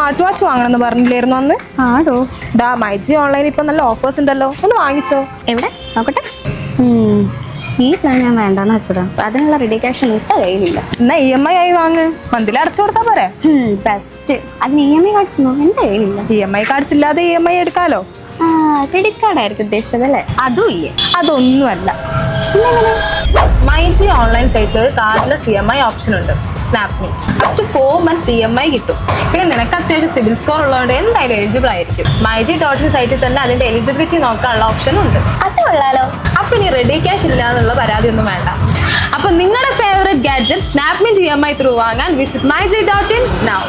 Smart watch വാങ്ങണമെന്ന് പറഞ്ഞില്ലായിരുന്നു അന്ന്? ആടോ. ദാ മൈജി ഓൺലൈനിൽ ഇപ്പൊ നല്ല ഓഫേഴ്സ് ഉണ്ടല്ലോ, ഒന്ന് വാങ്ങിച്ചോ. എവിടെ നോക്കട്ടെ. ഈ പ്ലാൻ ഞാൻ വേണ്ടെന്ന് വെച്ചതാ. അതിനുള്ള റെഡി ക്യാഷ് ഇട്ട കയ്യിലില്ല. എന്നാ EMI ആയി വാങ്ങ്, മന്തിൽ അടച്ചു കൊടുത്താ പോരെ. ബെസ്റ്റ്. അതിന് EMI കാർഡ്സ് ഒന്നും എന്റെ കയ്യിലില്ല. EMI കാർഡ്സ് ഇല്ലാതെ EMI എടുക്കാലോ. ക്രെഡിറ്റ് കാർഡ് ആയിരിക്കും ഉദ്ദേശിച്ചത് അല്ലേ? അതും ഇല്ലേ? അതൊന്നുമല്ല. മൈജി ഓൺലൈൻ സൈറ്റിൽ കാർഡ്ലെസ് EMI ഓപ്ഷൻ ഉണ്ട്. സ്നാപ്മീ അപ് ടു 4 months EMI കിട്ടും. പിന്നെ നിനക്ക് അത്യാവശ്യം സിബിൽ സ്കോർ ഉള്ളതുകൊണ്ട് എന്തായാലും എലിജിബിൾ ആയിരിക്കും. മൈജി ഡോട്ട് സൈറ്റിൽ തന്നെ അതിന്റെ എലിജിബിലിറ്റി നോക്കാനുള്ള ഓപ്ഷനും ഉണ്ട്. അത് കൊള്ളാലോ. അപ്പൊ ഇനി റെഡി ക്യാഷ് ഇല്ല എന്നുള്ള പരാതി ഒന്നും വേണ്ട. അപ്പൊ നിങ്ങളുടെ ഫേവറേറ്റ് ഗാഡ്ജറ്റ് സ്നാപ്മീ EMI ത്രൂ വാങ്ങാൻ വിസിറ്റ് myji.in now.